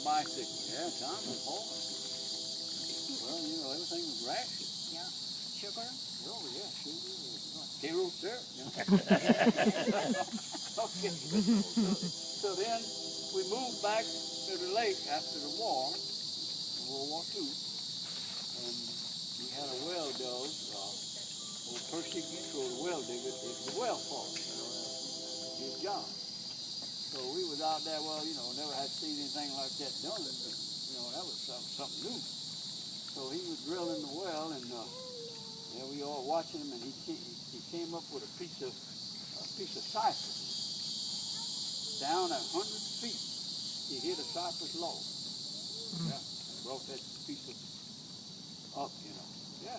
bicycle. Yeah, time was hard. Well, you know, everything was ration. Yeah. Sugar? Oh, yeah, sugar. Zero syrup. You know? Okay. So then we moved back to the lake after the war, World War II, and we had a well dug. Old Percy Guitro, the well digger, is the well farm. You know, that's his job. So we was out there, well, you know, never had seen anything like that done. You know, that was something new. So he was drilling the well, and yeah, we all watching him, and he came up with a piece of cypress down 100 feet. He hit a cypress log. Yeah, brought that piece up, you know. Yeah.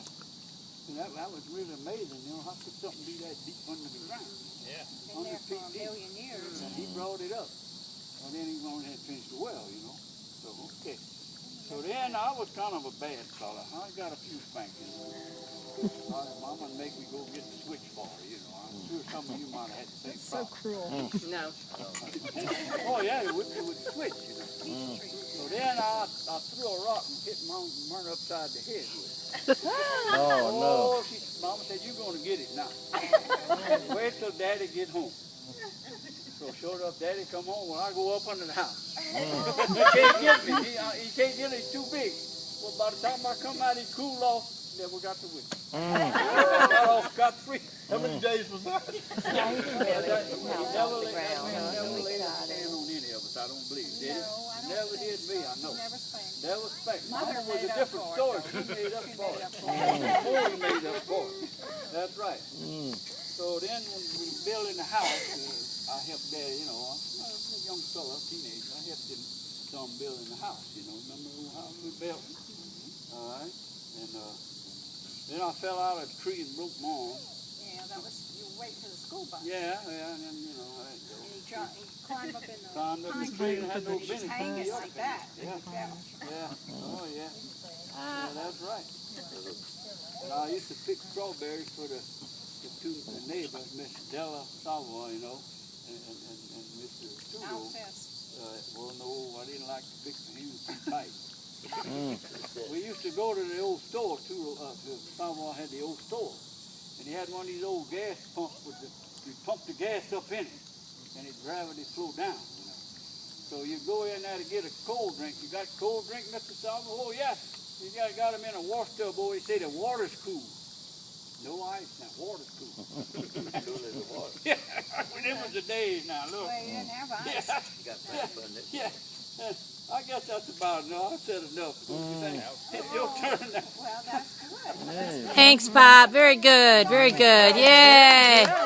And that was really amazing, you know, how could something be that deep under the ground? Yeah. Been there for a million years. And he brought it up. Well, then he went ahead and finished the well, you know. So, okay. So then I was kind of a bad fella. I got a few spankings. Mama would make me go get the switch bar, you know. I'm sure some of you might have had the same problem. So cruel. No. Oh, yeah, it would switch, you know. So then I threw a rock and hit Mama upside the head with it. Oh, no. Mama said, you're going to get it now. Wait till Daddy get home. So sure enough, Daddy come home, well, I go up under the house. He can't get me. He can't get it. He's too big. Well, by the time I come out, he cooled off. Then we got the whip. Got free. How many days was that? He never laid a hand on any of us, I don't believe. Did he? Never did me, I know. Never spanked. Never spanked. Mother Mama was a made up different for story. it. She made up for it. More made up for it. That's right. So then when we were building the house, I helped Daddy, you know, I was a young fella, teenager. I helped him some building the house, you know. Remember the house we built? All right. And then I fell out of a tree and broke my arm. Yeah, that was, you were waiting for the school bus. Yeah, and then, you know, I had to go. And he climbed up in the Climbed up the pine tree and had no He's business. hanging like that. Yeah. And he fell. Yeah. Oh, yeah. Yeah, that's right. And I used to pick strawberries for the two neighbors, Miss Della Savoy, you know, and Mr. Tudor. Well, no, I didn't like to pick them. He was too tight. We used to go to the old store, too. Savoy had the old store. And he had one of these old gas pumps with you pump the gas up in it, and it gravity flow down, you know. So you go in there to get a cold drink. You got a cold drink, Mr. Savoy? Oh, yeah. You got him in a wash tub, boy. He said the water's cool. No ice now, water's cool. Cool as the water. Yeah, them was the days now, look. Well, you didn't have ice. You got that, wasn't it? Yeah. I guess that's about enough. I said enough. It's your turn now. Well, that's good. Thanks, Pop. Very good. Very good. Yay. Okay,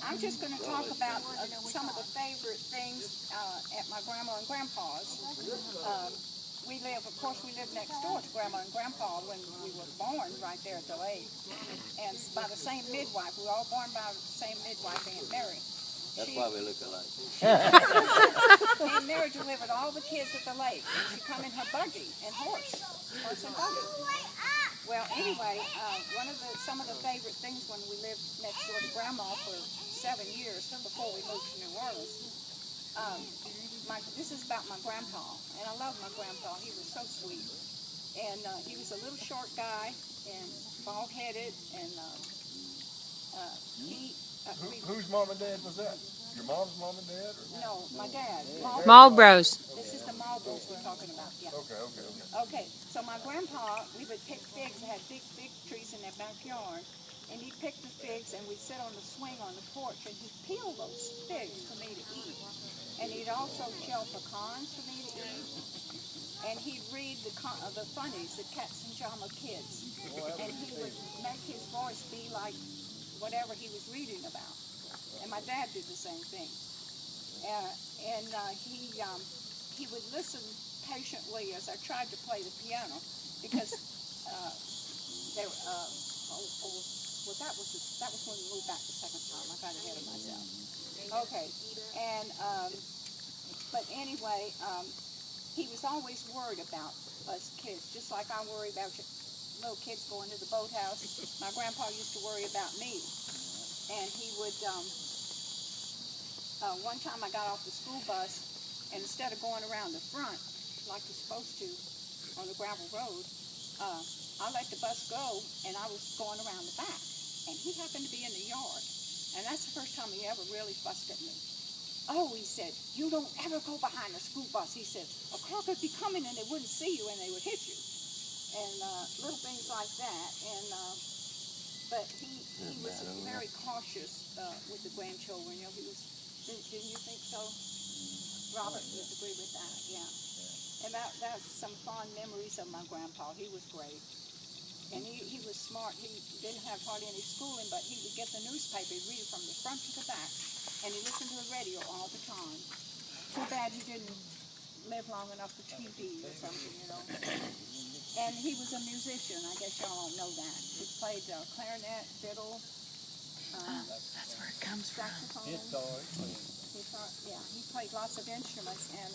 I'm just going to talk about some of the favorite things at my grandma and grandpa's. We lived next door to Grandma and Grandpa when we were born right there at the lake. And by the same midwife. We were all born by the same midwife, Aunt Mary. That's why we look alike. Aunt Mary delivered all the kids at the lake. She come in her buggy and horse and buggy. Well, anyway, some of the favorite things when we lived next door to Grandma for 7 years before we moved to New Orleans. This is about my grandpa, and I love my grandpa. He was so sweet. And he was a little short guy and bald-headed, and Whose mom and dad was that? Your mom's mom and dad? Or? No, my dad. Marlboros. This is the Marlboros we're talking about, yeah. Okay. Okay, so my grandpa, we would pick figs. They had big trees in their backyard. And he'd pick the figs, and we'd sit on the swing on the porch, and he'd peel those figs for me to eat. And he'd also shell pecans for me to eat. And he'd read the funnies, the Katzenjammer Kids. And he would make his voice be like whatever he was reading about. And my dad did the same thing. He would listen patiently as I tried to play the piano, because that was when we moved back the second time. I got ahead of myself. Okay, and but anyway, he was always worried about us kids, just like I worry about little kids going to the boathouse. My grandpa used to worry about me. and he would, one time I got off the school bus, and instead of going around the front, like you're supposed to on the gravel road, I let the bus go, and I was going around the back, and he happened to be in the yard, and that's the first time he ever really fussed at me. Oh, he said, you don't ever go behind the school bus. He said, a car could be coming and they wouldn't see you and they would hit you. And little things like that. And but he was very cautious with the grandchildren. You know, he was. Didn't you think so, Robert? You agree with that? Yeah. And that's some fond memories of my grandpa. He was great. And he was smart. He didn't have hardly any schooling, but he would get the newspaper, he'd read it from the front to the back. And he listened to the radio all the time. Too bad he didn't live long enough for TV or something, you know. And he was a musician. I guess y'all don't know that. He played clarinet, fiddle, That's where it comes from. saxophone. Guitar. He played lots of instruments. And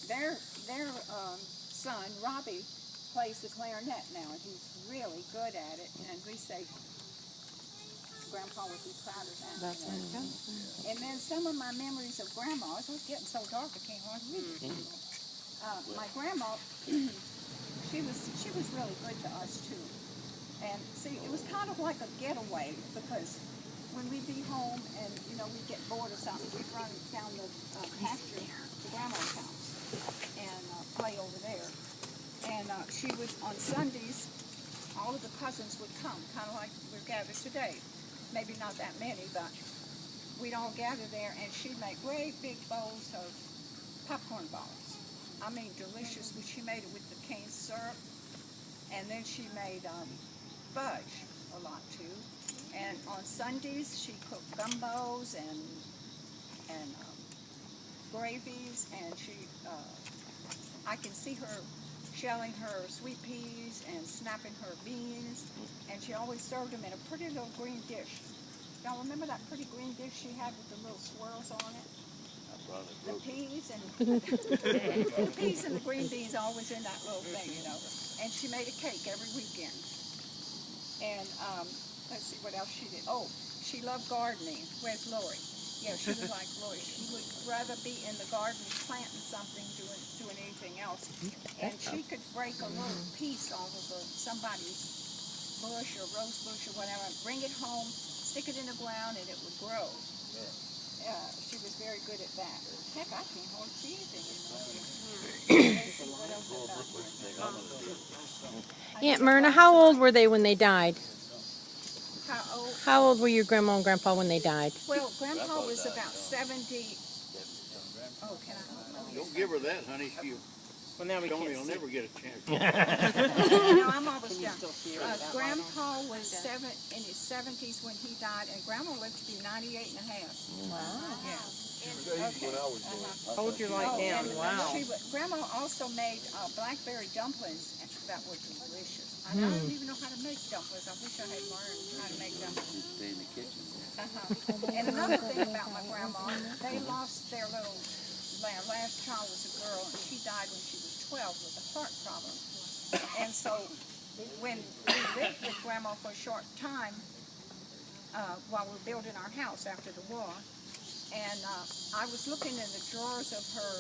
their son, Robbie, plays the clarinet now, and he's really good at it. And we say, Grandpa would be proud of that. That's where it comes from. And then some of my memories of Grandma, it was getting so dark I can't hardly read it. My grandma, she was really good to us too. And see, it was kind of like a getaway, because when we'd be home and we'd get bored or something, we'd run down the pasture to Grandma's house and play over there. And she would, on Sundays, all of the cousins would come, kind of like we're gathered today. Maybe not that many, but we'd all gather there, and she'd make great big bowls of popcorn balls. I mean, delicious. She made it with the cane syrup, and then she made fudge a lot too. And on Sundays, she cooked gumbos and gravies, and I can see her shelling her sweet peas and snapping her beans, and she always served them in a pretty little green dish. Y'all remember that pretty green dish she had with the little swirls on it? The peas and the peas and the green beans always in that little thing, And she made a cake every weekend. And let's see what else she did. Oh, she loved gardening. Where's Lori? Yeah, she was like Lori. She would rather be in the garden planting something, doing anything else. And she could break a little piece off of somebody's bush or rose bush or whatever, bring it home, stick it in the ground, and it would grow. She was very good at that. Heck, I can't hardly see anything in here. Let's see what else I got here. Aunt Myrna, how old were they when they died? How old? How old were your grandma and grandpa when they died? Well, Grandpa was about 70. Oh, can I? Don't give her that, honey. Well, now we Tony can't will see. never get a chance. No, I'm almost done. Still see her that Grandpa was in his 70s when he died, and Grandma lived to be 98 and a half. Wow. Yeah. When I was born. Hold your light down. And Wow. Grandma also made blackberry dumplings that were delicious. I don't even know how to make dumplings. I wish I had learned how to make dumplings. Stay in the kitchen. And another thing about my grandma, they lost their little last child was a girl, and she died when she was 12 with a heart problem. And so when we lived with Grandma for a short time, while we were building our house after the war, and I was looking in the drawers of her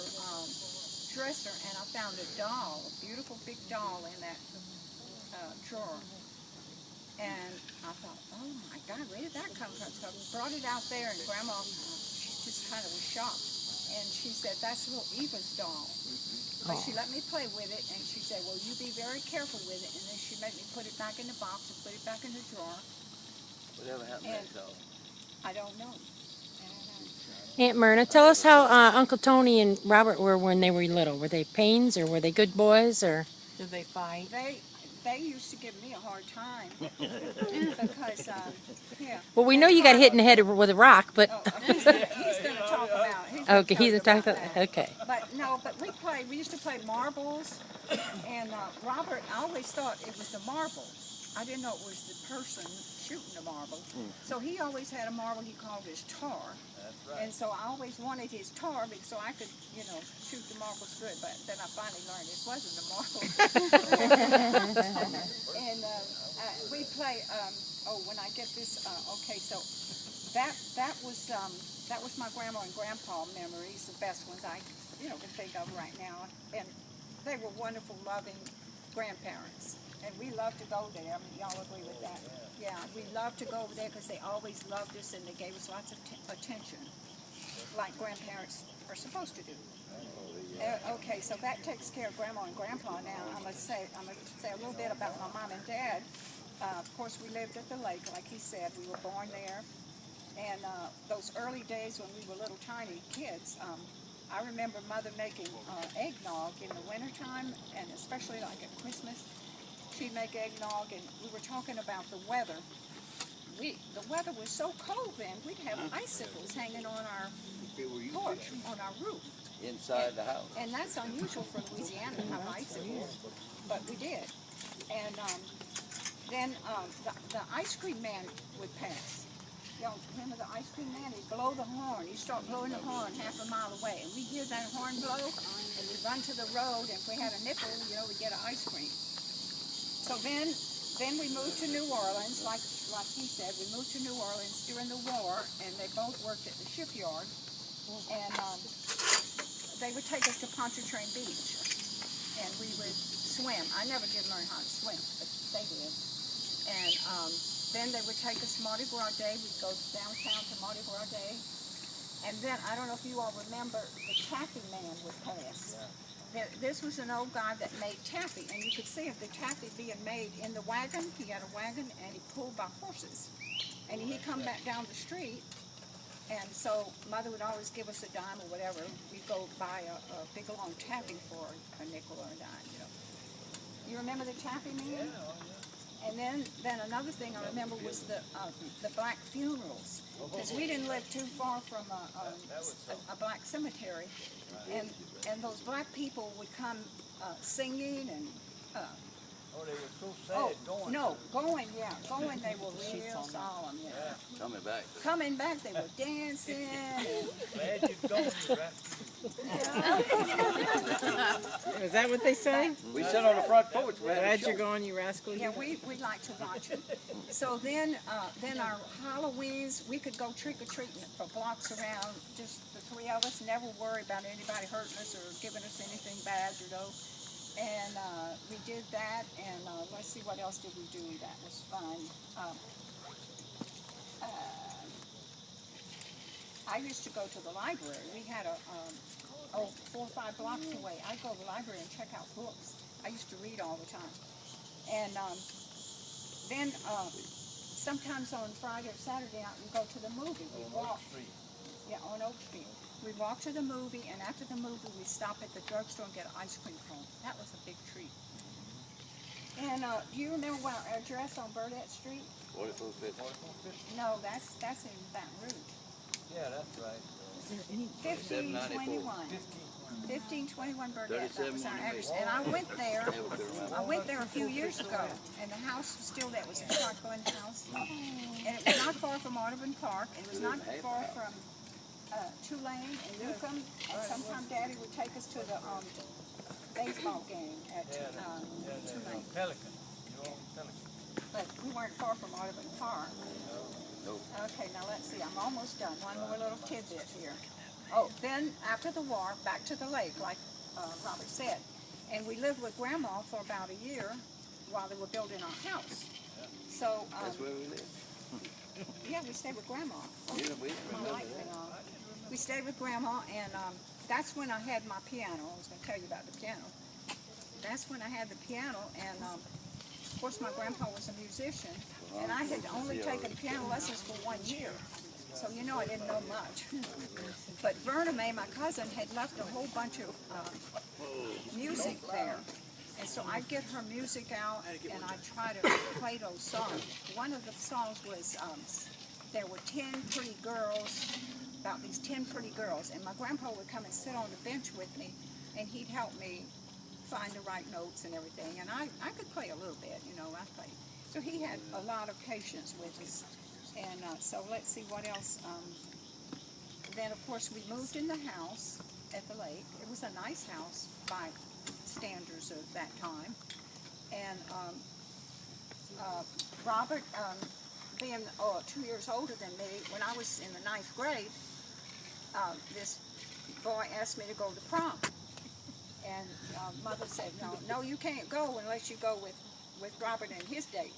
dresser, and I found a doll, a beautiful big doll in that drawer. And I thought, oh my God, where did that come from? So I brought it out there, and Grandma, she just kind of was shocked. And she said, that's little Eva's doll. But she let me play with it, and she said, well, you be very careful with it. And then she made me put it back in the box and put it back in the drawer. Whatever happened to that dog? I don't know. Aunt Myrna, tell us how Uncle Tony and Robert were when they were little. Were they pains, or were they good boys, or? Did they fight? They used to give me a hard time because, yeah. Well, we know you got hit in the head with a rock, but. Oh, he's going to talk about it. Okay, he's talking talking. about that. Okay. But we used to play marbles, and Robert, I always thought it was the marble. I didn't know it was the person shooting the marble. So he always had a marble he called his tar. And so I always wanted his tar so I could, shoot the marbles good. But then I finally learned it wasn't the marble. And we play, when I get this, okay, so that was my grandma and grandpa memories, the best ones I can think of right now. And they were wonderful, loving grandparents, and we loved to go there. I mean, y'all agree with that? Yeah, we loved to go over there because they always loved us and they gave us lots of attention, like grandparents are supposed to do. Okay, so that takes care of grandma and grandpa. Now I'm gonna say a little bit about my mom and dad. Of course, we lived at the lake, like he said. We were born there, and those early days when we were little tiny kids, I remember Mother making eggnog in the wintertime, and especially like at Christmas. She'd make eggnog, and we were talking about the weather. The weather was so cold then, we'd have icicles hanging on our porch, on our roof. Inside the house. And that's unusual for Louisiana to have icicles, but we did. And then the ice cream man would pass. Y'all remember the ice cream man? He'd blow the horn. He'd start blowing the horn half a mile away. And we'd hear that horn blow, and we'd run to the road, and if we had a nickel, we'd get an ice cream. So then we moved to New Orleans, like he said. We moved to New Orleans during the war, and they both worked at the shipyard. And they would take us to Pontchartrain Beach, and we would swim. I never did learn how to swim, but they did. And then they would take us to Mardi Gras Day. We'd go downtown to Mardi Gras Day. And then, I don't know if you all remember, the taffy man would pass. This was an old guy that made taffy, and you could see the taffy being made in the wagon. He had a wagon, and he pulled by horses. And he'd come back down the street, and so Mother would always give us a dime or whatever. We'd go buy a big long taffy for a nickel or a dime, You remember the taffy man? And then another thing I remember was the black funerals, because we didn't live too far from a black cemetery, and those black people would come singing and. Oh, they were so sad going. No, going, they were real solemn, Coming back, they were dancing. Glad you're going, you rascal. Is that what they say? We sit on the front porch. Glad you're going, you rascal. Yeah, we like to watch it. So then our Halloweens, we could go trick-or-treating for blocks around, just the three of us, never worry about anybody hurting us or giving us anything bad, And we did that, and let's see, what else did we do that was fun. I used to go to the library. We had 4 or 5 blocks away. I'd go to the library and check out books. I used to read all the time. And then sometimes on Friday or Saturday night, we'd go to the movie. We'd walk. Yeah, on Oak Street. We'd walk to the movie, and after the movie, we'd stop at the drugstore and get an ice cream cone. That was a big treat. And do you remember our address on Burdette Street? 4450. No, that's in Baton Rouge. Yeah, that's right. 1521. 1521 Burdette. That was our address. And I went there. A few years ago, and the house was still there. It was a Starkland house, and it was not far from Audubon Park. It was not far from Tulane and Newcomb, and sometimes Daddy would take us to the baseball game at Tulane. Pelican. But we weren't far from Audubon Park. Okay, now let's see. I'm almost done. One more little tidbit here. Oh, then after the war, back to the lake, like Robert said. And we lived with Grandma for about a year while they were building our house. So That's where we live. yeah, we stayed with Grandma. Yeah, we My life, we stayed with Grandma, and that's when I had my piano. I was going to tell you about the piano. That's when I had the piano, and of course my grandpa was a musician, and I had only taken piano lessons for 1 year. So, I didn't know much. But Verna Mae, my cousin, had left a whole bunch of music there. And so I'd get her music out, and I'd try to play those songs. One of the songs was, there were 10 pretty girls, about these 10 pretty girls. And my grandpa would come and sit on the bench with me, and he'd help me find the right notes and everything. And I could play a little bit, I played. So he had a lot of patience with us. And so let's see what else. Then, of course, we moved in the house at the lake. It was a nice house by standards of that time. And Robert being 2 years older than me, when I was in the 9th grade, this boy asked me to go to prom. And mother said, no, you can't go unless you go with Robert and his date.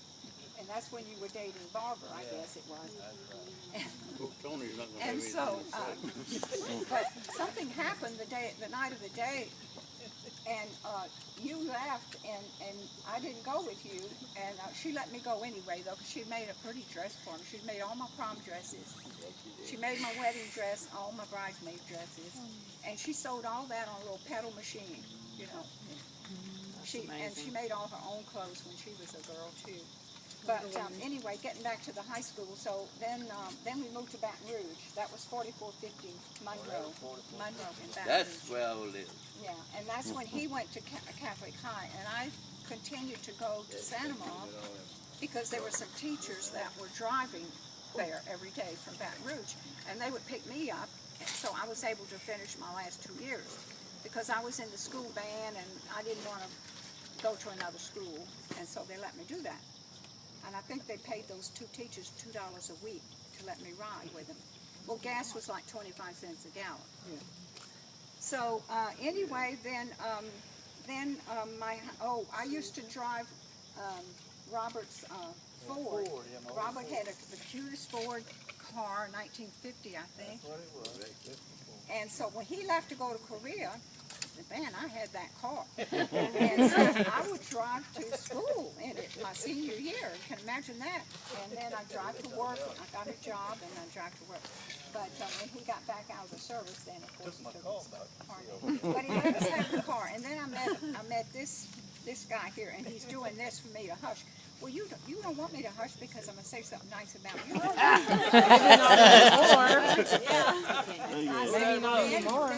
And that's when you were dating Barbara, I guess it was. And so, but something happened the night of the date, and you left, and I didn't go with you, and she let me go anyway, though, because she made a pretty dress for me. She made all my prom dresses. She made my wedding dress, all my bridesmaid dresses, and she sewed all that on a little pedal machine, you know. And she made all her own clothes when she was a girl, too. But anyway, getting back to the high school, so then we moved to Baton Rouge. That was 4450 Monroe in Baton Rouge. That's where I live. Yeah, and that's when he went to Catholic High, and I continued to go to Santa Maria because there were some teachers that were driving there every day from Baton Rouge, and they would pick me up, and so I was able to finish my last 2 years because I was in the school band, and I didn't want to go to another school, and so they let me do that. And I think they paid those 2 teachers $2 a week to let me ride with them. Well, gas was like 25 cents a gallon. Yeah. So anyway, then I used to drive Robert's Ford. Robert had the cutest Ford car, 1950, I think. That's what it was. And so when he left to go to Korea, man, I had that car. And so I would drive to school in it my senior year. You can imagine that. And then I'd drive to work. I got a job, and I'd drive to work. But when he got back out of the service, then, of course, he took his car. But he let us have the car. And then I met this guy here, and he's doing this for me to hush. Well, you don't want me to hush because I'm going to say something nice about you. Maybe not anymore.